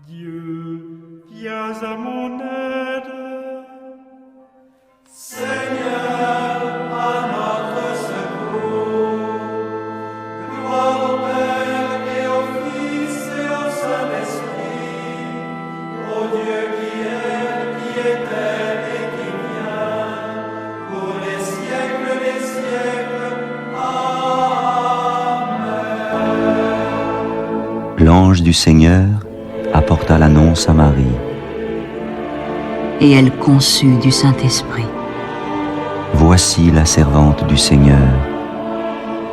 Dieu, viens à mon aide. Seigneur, à notre secours. Gloire au Père et au Fils et au Saint-Esprit, au Dieu qui est, qui était et qui vient, pour les siècles des siècles. Amen. L'ange du Seigneur apporta l'annonce à Marie. Et elle conçut du Saint-Esprit. Voici la servante du Seigneur.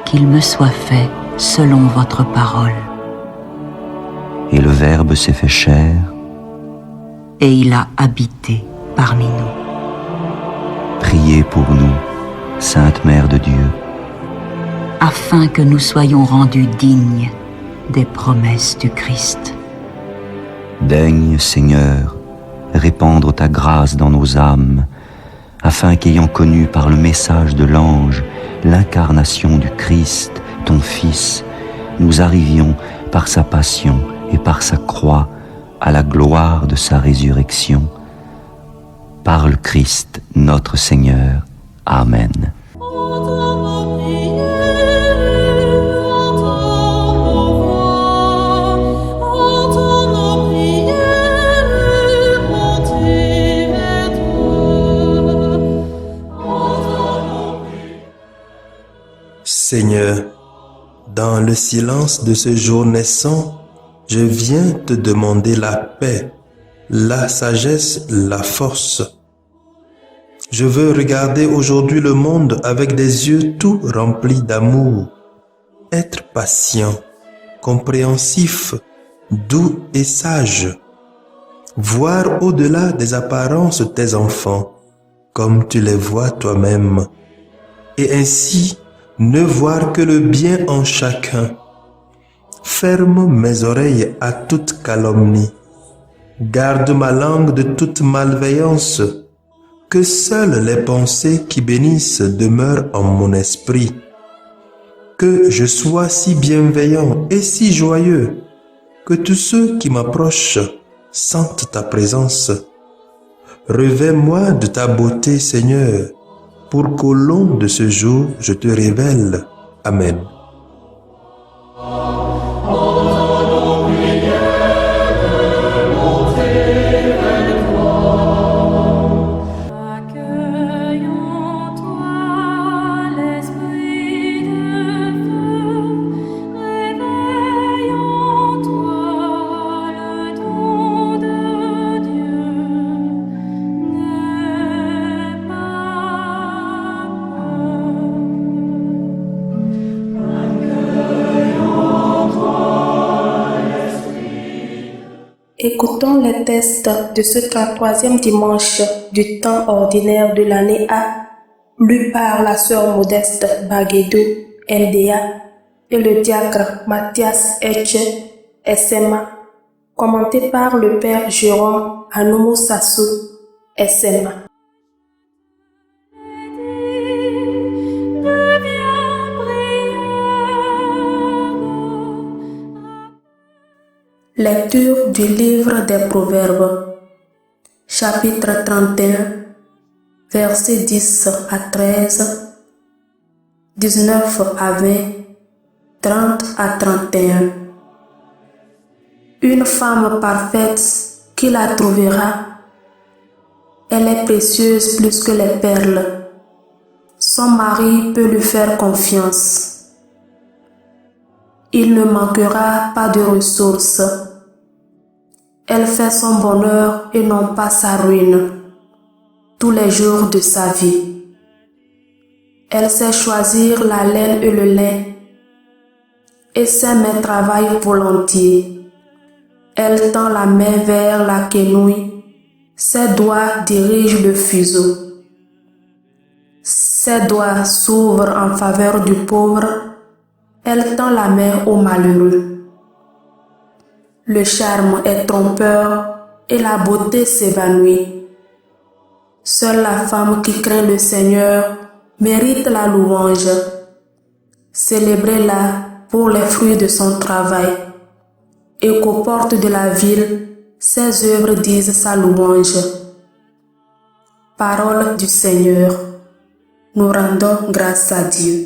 Qu'il me soit fait selon votre parole. Et le Verbe s'est fait chair. Et il a habité parmi nous. Priez pour nous, Sainte Mère de Dieu, Afin que nous soyons rendus dignes des promesses du Christ. Daigne, Seigneur, répandre ta grâce dans nos âmes, afin qu'ayant connu par le message de l'ange l'incarnation du Christ, ton Fils, nous arrivions par sa passion et par sa croix à la gloire de sa résurrection. Par le Christ notre Seigneur. Amen. Seigneur, dans le silence de ce jour naissant, je viens te demander la paix, la sagesse, la force. Je veux regarder aujourd'hui le monde avec des yeux tout remplis d'amour, être patient, compréhensif, doux et sage, voir au-delà des apparences tes enfants, comme tu les vois toi-même, et ainsi ne voir que le bien en chacun. Ferme mes oreilles à toute calomnie. Garde ma langue de toute malveillance. Que seules les pensées qui bénissent demeurent en mon esprit. Que je sois si bienveillant et si joyeux, que tous ceux qui m'approchent sentent ta présence. Revêt-moi de ta beauté, Seigneur, pour qu'au long de ce jour, je te révèle. Amen. Écoutons les textes de ce 33e dimanche du temps ordinaire de l'année A, lu par la sœur Modeste Baguedou, LDA, et le diacre Mathias Etche, SMA, commenté par le père Jérôme Anoumou Sassou, SMA. Lecture du livre des Proverbes, chapitre 31, versets 10 à 13, 19 à 20, 30 à 31. Une femme parfaite qui la trouvera, elle est précieuse plus que les perles. Son mari peut lui faire confiance. Il ne manquera pas de ressources. Elle fait son bonheur et non pas sa ruine, tous les jours de sa vie. Elle sait choisir la laine et le lin, et ses mains travaillent volontiers. Elle tend la main vers la quenouille, ses doigts dirigent le fuseau. Ses doigts s'ouvrent en faveur du pauvre, elle tend la main au malheureux. Le charme est trompeur et la beauté s'évanouit. Seule la femme qui craint le Seigneur mérite la louange. Célébrez-la pour les fruits de son travail. et qu'aux portes de la ville, ses œuvres disent sa louange. Parole du Seigneur. Nous rendons grâce à Dieu.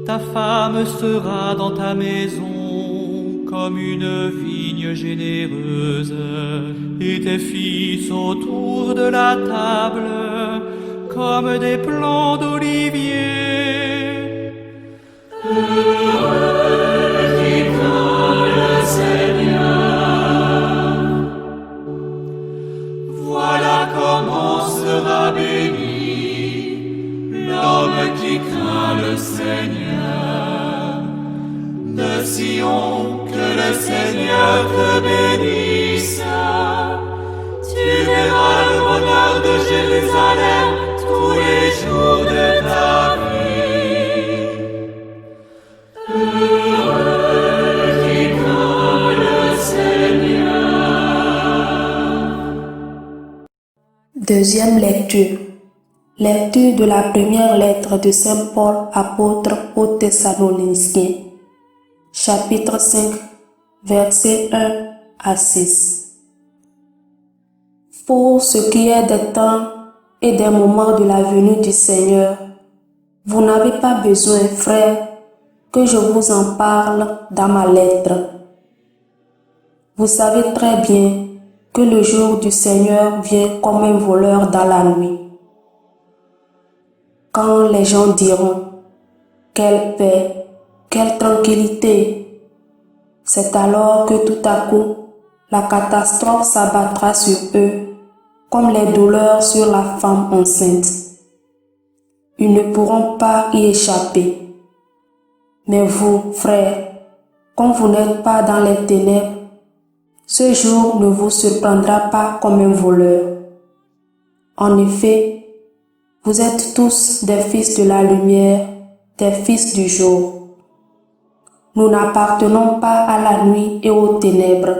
Ta femme sera dans ta maison comme une vigne généreuse, et tes fils autour de la table comme des plants d'olivier. Heureux qui craint le Seigneur. Voilà comment sera béni l'homme qui craint le Seigneur. De Sion, que le Seigneur te bénisse. Tu verras le bonheur de Jérusalem tous les jours de ta vie. Heureux qui craint le Seigneur. Deuxième lecture. Lecture de la première lettre de Saint Paul, apôtre aux Thessaloniciens. Chapitre 5, versets 1 à 6. Pour ce qui est des temps et des moments de la venue du Seigneur, vous n'avez pas besoin, frères, que je vous en parle dans ma lettre. Vous savez très bien que le jour du Seigneur vient comme un voleur dans la nuit. Quand les gens diront « Quelle paix, quelle tranquillité !» c'est alors que tout à coup, la catastrophe s'abattra sur eux, comme les douleurs sur la femme enceinte. Ils ne pourront pas y échapper. Mais vous, frères, comme vous n'êtes pas dans les ténèbres, ce jour ne vous surprendra pas comme un voleur. En effet, vous êtes tous des fils de la lumière, des fils du jour. Nous n'appartenons pas à la nuit et aux ténèbres.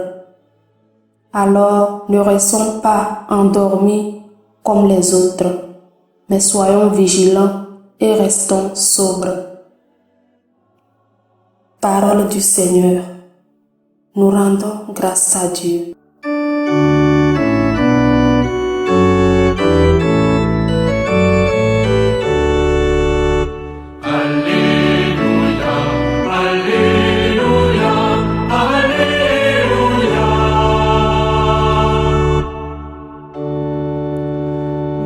Alors ne restons pas endormis comme les autres, mais soyons vigilants et restons sobres. Parole du Seigneur. Nous rendons grâce à Dieu.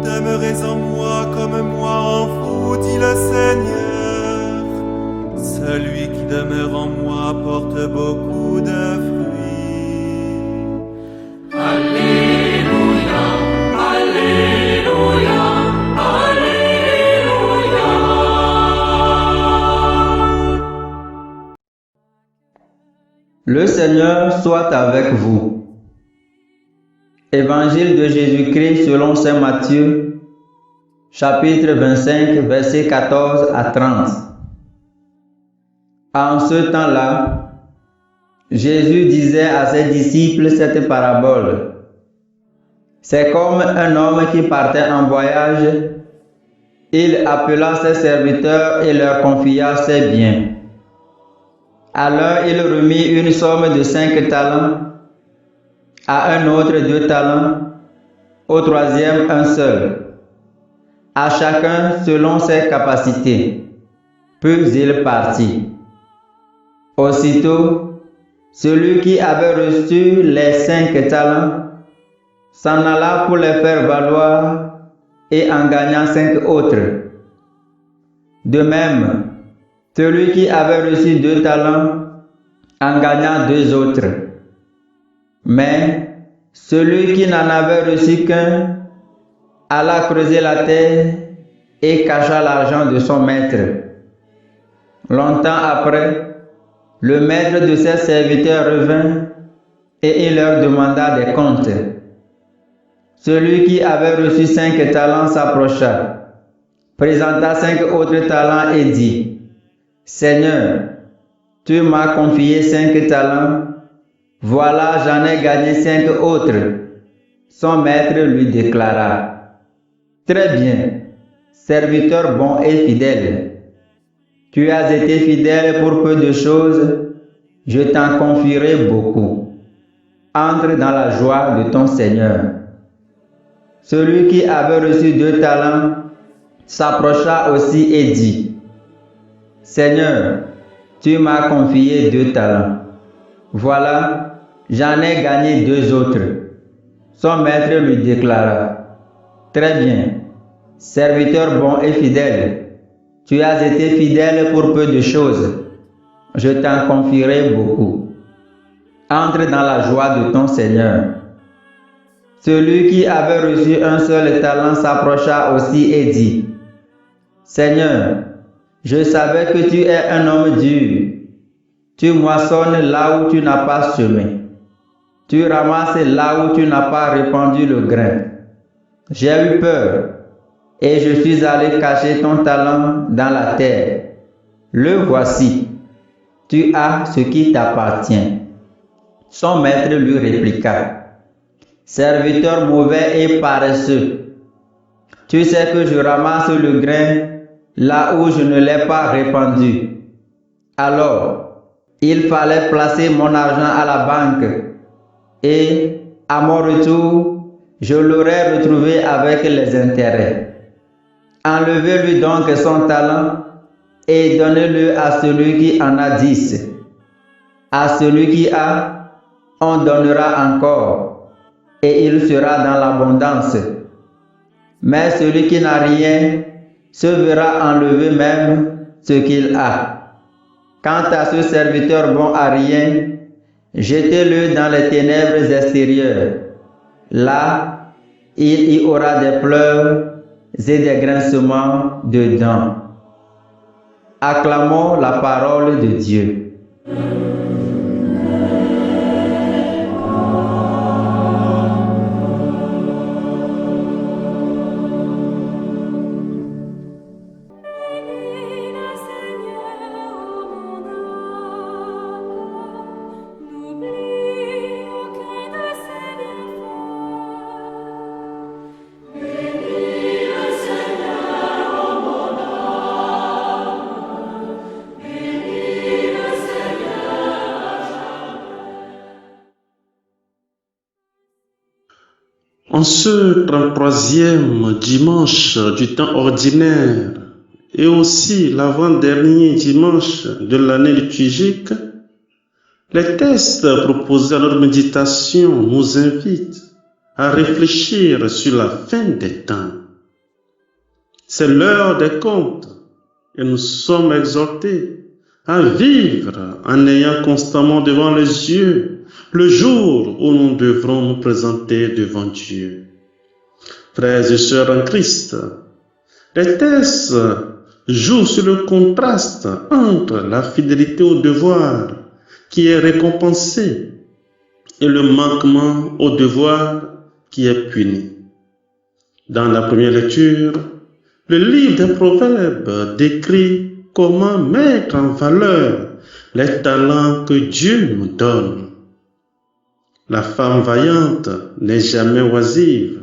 Demeurez en moi comme moi en vous, dit le Seigneur. Celui qui demeure en moi porte beaucoup de fruits. Alléluia, Alléluia, Alléluia. Le Seigneur soit avec vous. Évangile de Jésus-Christ selon saint Matthieu, chapitre 25, versets 14 à 30. En ce temps-là, Jésus disait à ses disciples cette parabole. C'est comme un homme qui partait en voyage. Il appela ses serviteurs et leur confia ses biens. À l'un, il remit une somme de 5 talents, à un autre 2 talents, au troisième un seul, à chacun selon ses capacités. Puis il partit. Aussitôt, celui qui avait reçu les 5 talents s'en alla pour les faire valoir et en gagna 5 autres. De même, celui qui avait reçu 2 talents en gagna 2 autres. Mais celui qui n'en avait reçu qu'un alla creuser la terre et cacha l'argent de son maître. Longtemps après, le maître de ses serviteurs revint et il leur demanda des comptes. Celui qui avait reçu 5 talents s'approcha, présenta 5 autres talents et dit, « Seigneur, tu m'as confié 5 talents, voilà j'en ai gagné 5 autres. » Son maître lui déclara, « Très bien, serviteur bon et fidèle. Tu as été fidèle pour peu de choses, je t'en confierai beaucoup. Entre dans la joie de ton Seigneur. » Celui qui avait reçu 2 talents s'approcha aussi et dit, « Seigneur, tu m'as confié 2 talents. Voilà, j'en ai gagné 2 autres. » Son maître lui déclara, « Très bien, serviteur bon et fidèle. Tu as été fidèle pour peu de choses. Je t'en confierai beaucoup. Entre dans la joie de ton Seigneur. » Celui qui avait reçu un seul talent s'approcha aussi et dit, « Seigneur, je savais que tu es un homme dur. Tu moissonnes là où tu n'as pas semé. Tu ramasses là où tu n'as pas répandu le grain. J'ai eu peur et je suis allé cacher ton talent dans la terre. Le voici. Tu as ce qui t'appartient. » Son maître lui répliqua, « Serviteur mauvais et paresseux, tu sais que je ramasse le grain là où je ne l'ai pas répandu. Alors, il fallait placer mon argent à la banque et, à mon retour, je l'aurais retrouvé avec les intérêts. Enlevez-lui donc son talent et donnez-le à celui qui en a 10. À celui qui a, on donnera encore, et il sera dans l'abondance. Mais celui qui n'a rien se verra enlever même ce qu'il a. Quant à ce serviteur bon à rien, jetez-le dans les ténèbres extérieures. Là, il y aura des pleurs et des grincements de dents. » Acclamons la parole de Dieu. En ce 33e dimanche du temps ordinaire et aussi l'avant-dernier dimanche de l'année liturgique, les textes proposés à notre méditation nous invitent à réfléchir sur la fin des temps. C'est l'heure des comptes et nous sommes exhortés à vivre en ayant constamment devant les yeux le jour où nous devrons nous présenter devant Dieu. Frères et sœurs en Christ, les textes jouent sur le contraste entre la fidélité au devoir qui est récompensée et le manquement au devoir qui est puni. Dans la première lecture, le livre des Proverbes décrit comment mettre en valeur les talents que Dieu nous donne. La femme vaillante n'est jamais oisive.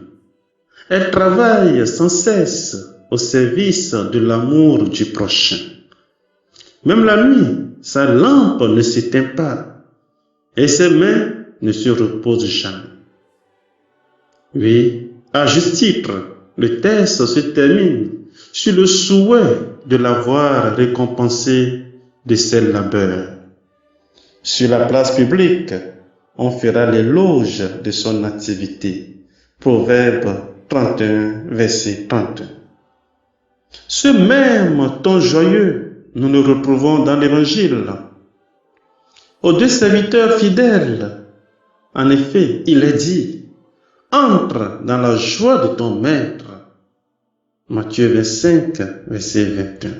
Elle travaille sans cesse au service de l'amour du prochain. Même la nuit, sa lampe ne s'éteint pas et ses mains ne se reposent jamais. Oui, à juste titre, le texte se termine sur le souhait de la voir récompensée de ses labeurs. Sur la place publique, on fera l'éloge de son activité. Proverbe 31, verset 31. Ce même ton joyeux, nous le retrouvons dans l'Évangile. Aux 2 serviteurs fidèles, en effet, il est dit, « Entre dans la joie de ton maître. » Matthieu 25, verset 21.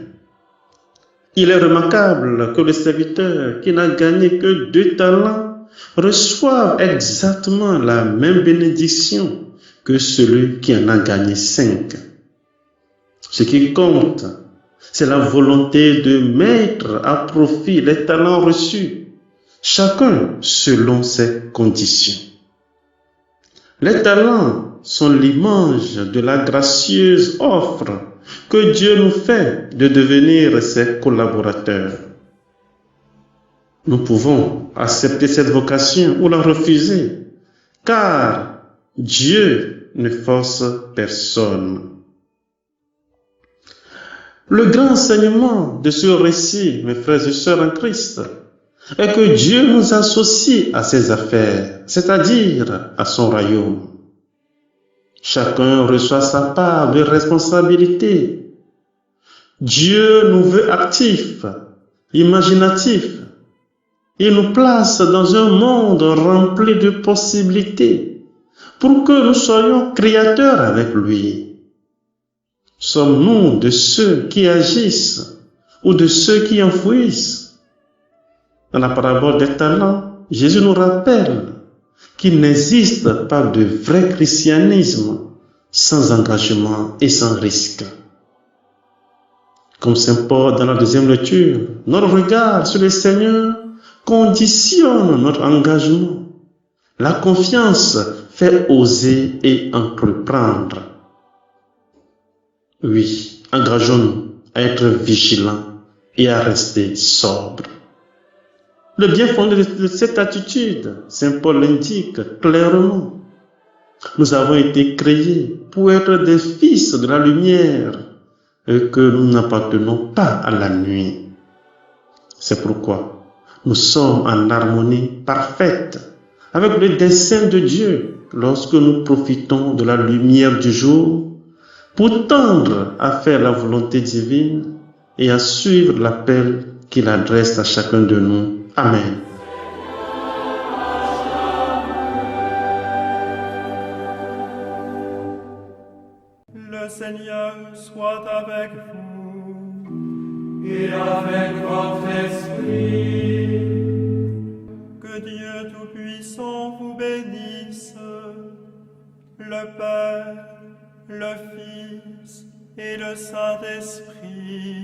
Il est remarquable que le serviteur qui n'a gagné que 2 talents reçoive exactement la même bénédiction que celui qui en a gagné 5. Ce qui compte, c'est la volonté de mettre à profit les talents reçus, chacun selon ses conditions. Les talents sont l'image de la gracieuse offre que Dieu nous fait de devenir ses collaborateurs. Nous pouvons accepter cette vocation ou la refuser, car Dieu ne force personne. Le grand enseignement de ce récit, mes frères et sœurs en Christ, est que Dieu nous associe à ses affaires, c'est-à-dire à son royaume. Chacun reçoit sa part de responsabilité. Dieu nous veut actifs, imaginatifs. Il nous place dans un monde rempli de possibilités pour que nous soyons créateurs avec lui. Sommes-nous de ceux qui agissent ou de ceux qui enfouissent? Dans la parabole des talents, Jésus nous rappelle qu'il n'existe pas de vrai christianisme sans engagement et sans risque. Comme Saint Paul dans la deuxième lecture, notre regard sur le Seigneur conditionne notre engagement. La confiance fait oser et entreprendre. Oui, engageons-nous à être vigilants et à rester sobres. Le bien fondé de cette attitude, Saint Paul l'indique clairement. Nous avons été créés pour être des fils de la lumière et que nous n'appartenons pas à la nuit. C'est pourquoi nous sommes en harmonie parfaite avec le dessein de Dieu lorsque nous profitons de la lumière du jour pour tendre à faire la volonté divine et à suivre l'appel qu'il adresse à chacun de nous. Amen. Le Seigneur soit avec vous et avec votre esprit. Que Dieu Tout-Puissant vous bénisse, le Père, le Fils et le Saint-Esprit.